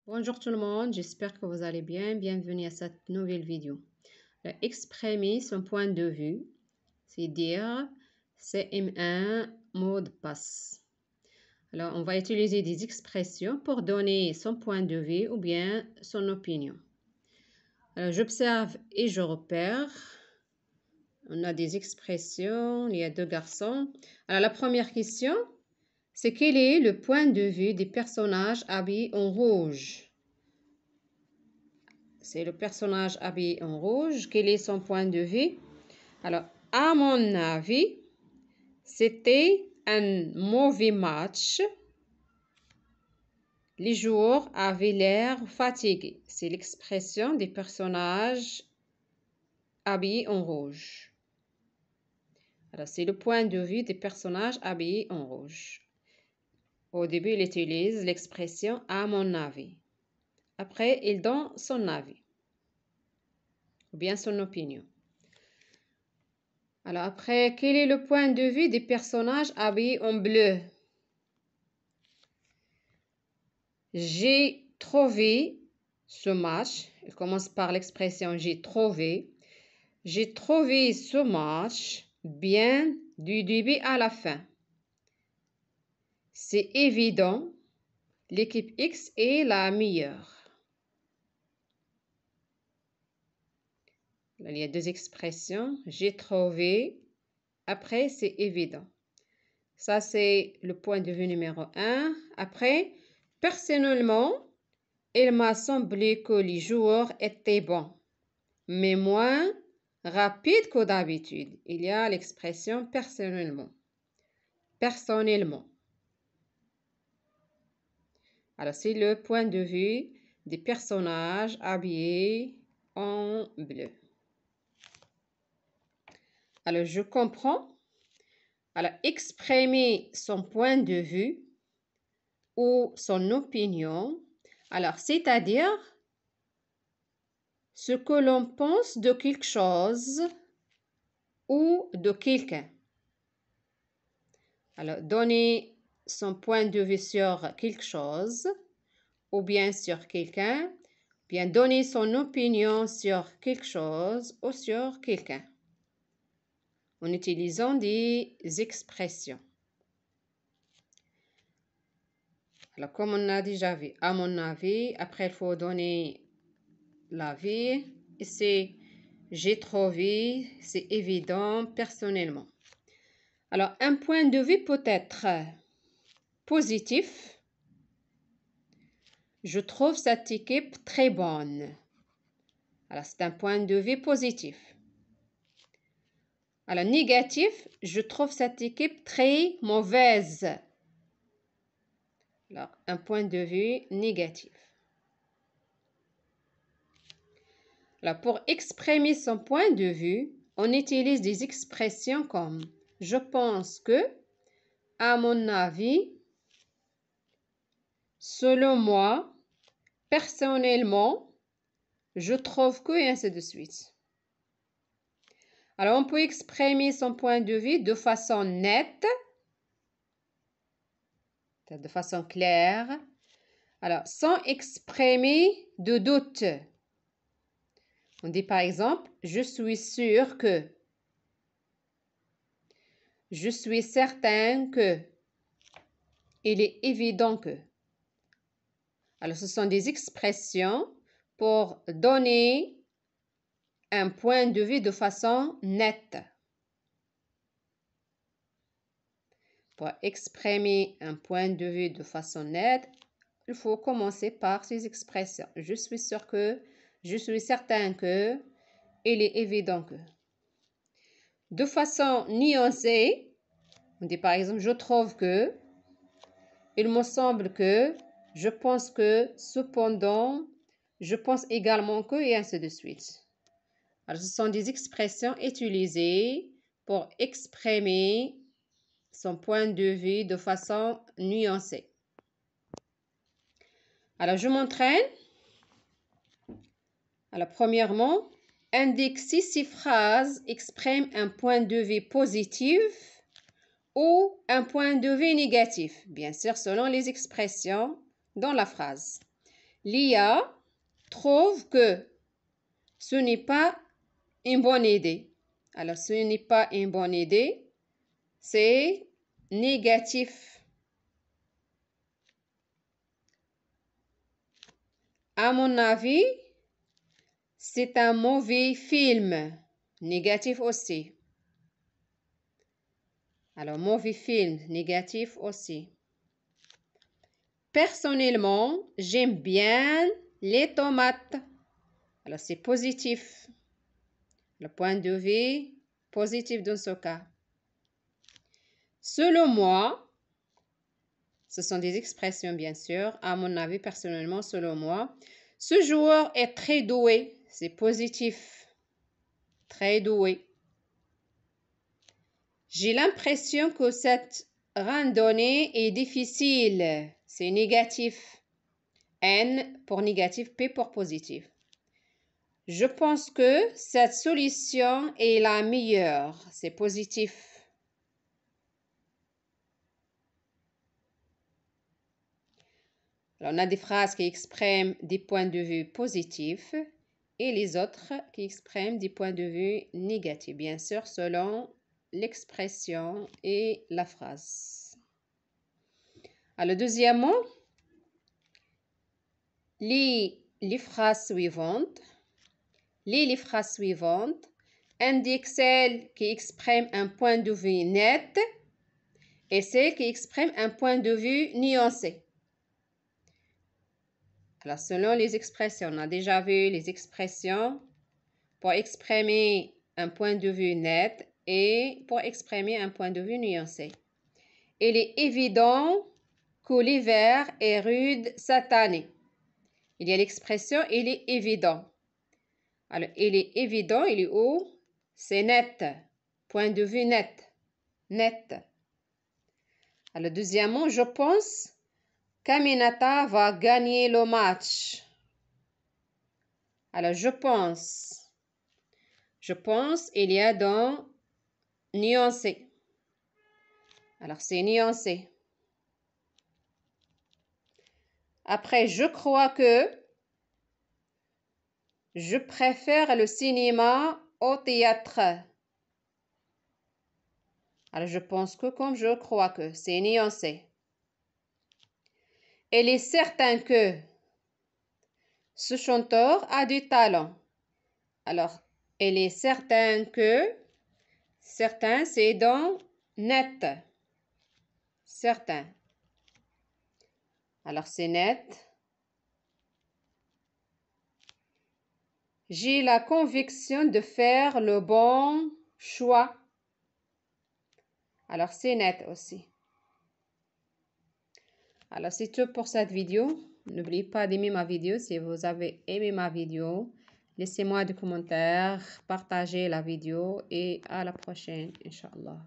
Bonjour tout le monde, j'espère que vous allez bien. Bienvenue à cette nouvelle vidéo. Exprimer son point de vue, c'est dire c'est un mot de passe. Alors, on va utiliser des expressions pour donner son point de vue ou bien son opinion. Alors, j'observe et je repère. On a des expressions, il y a deux garçons. Alors, la première question, c'est quel est le point de vue des personnages habillés en rouge? C'est le personnage habillé en rouge. Quel est son point de vue? Alors, à mon avis, c'était un mauvais match. Les joueurs avaient l'air fatigués. C'est l'expression des personnages habillés en rouge. Alors, c'est le point de vue des personnages habillés en rouge. Au début, il utilise l'expression « à mon avis ». Après, il donne son avis ou bien son opinion. Alors après, quel est le point de vue des personnages habillés en bleu? J'ai trouvé ce match. Il commence par l'expression j'ai trouvé. J'ai trouvé ce match bien du début à la fin. C'est évident, l'équipe X est la meilleure. Là, il y a deux expressions. J'ai trouvé. Après, c'est évident. Ça, c'est le point de vue numéro 1. Après, personnellement, il m'a semblé que les joueurs étaient bons, mais moins rapides que d'habitude. Il y a l'expression personnellement. Personnellement. Alors, c'est le point de vue des personnages habillés en bleu. Alors, je comprends. Alors, exprimer son point de vue ou son opinion. Alors, c'est-à-dire ce que l'on pense de quelque chose ou de quelqu'un. Alors, donner son point de vue sur quelque chose ou bien sur quelqu'un, bien donner son opinion sur quelque chose ou sur quelqu'un en utilisant des expressions. Alors, comme on a déjà vu, à mon avis, après il faut donner l'avis. C'est j'ai trouvé, c'est évident, personnellement. Alors, un point de vue peut être positif. Je trouve cette équipe très bonne. Alors, c'est un point de vue positif. Alors, négatif, je trouve cette équipe très mauvaise. Alors, un point de vue négatif. Alors, pour exprimer son point de vue, on utilise des expressions comme « je pense que »,« à mon avis »,« selon moi »,« personnellement »,« je trouve que » et ainsi de suite. Alors, on peut exprimer son point de vue de façon nette, de façon claire, alors sans exprimer de doute. On dit par exemple, je suis sûr que, je suis certain que, il est évident que. Alors, ce sont des expressions pour donner un point de vue de façon nette. Pour exprimer un point de vue de façon nette, il faut commencer par ces expressions. Je suis sûr que, je suis certain que, il est évident que. De façon nuancée, on dit par exemple, je trouve que, il me semble que, je pense que, cependant, je pense également que, et ainsi de suite. Alors, ce sont des expressions utilisées pour exprimer son point de vue de façon nuancée. Alors, je m'entraîne. Alors, premièrement, indique si ces phrases expriment un point de vue positif ou un point de vue négatif, bien sûr, selon les expressions dans la phrase. Lia trouve que ce n'est pas une bonne idée. Alors, ce n'est pas une bonne idée, c'est négatif. À mon avis, c'est un mauvais film. Négatif aussi. Alors, mauvais film, négatif aussi. Personnellement, j'aime bien les tomates. Alors, c'est positif. Le point de vue positif dans ce cas. Selon moi, ce sont des expressions bien sûr. À mon avis, personnellement, selon moi, ce joueur est très doué. C'est positif. Très doué. J'ai l'impression que cette randonnée est difficile. C'est négatif. N pour négatif, P pour positif. Je pense que cette solution est la meilleure. C'est positif. Alors, on a des phrases qui expriment des points de vue positifs et les autres qui expriment des points de vue négatifs, bien sûr, selon l'expression et la phrase. Alors, deuxièmement, lis les phrases suivantes. Lis les phrases suivantes. Indique celle qui exprime un point de vue net et celle qui exprime un point de vue nuancé. Alors, selon les expressions, on a déjà vu les expressions pour exprimer un point de vue net et pour exprimer un point de vue nuancé. Il est évident que l'hiver est rude cette année. Il y a l'expression « il est évident ». Alors, il est évident, il est où? C'est net. Point de vue net. Net. Alors, deuxièmement, je pense qu'Aminata va gagner le match. Alors, je pense, il y a dans nuancé. Alors, c'est nuancé. Après, je crois que je préfère le cinéma au théâtre. Alors, je pense que comme je crois que, c'est nuancé. Elle est certain que ce chanteur a du talent. Alors, elle est certain que, certain, c'est dans net. Certain. Alors, c'est net. J'ai la conviction de faire le bon choix. Alors, c'est net aussi. Alors, c'est tout pour cette vidéo. N'oubliez pas d'aimer ma vidéo si vous avez aimé ma vidéo. Laissez-moi des commentaires, partagez la vidéo et à la prochaine, Inch'Allah.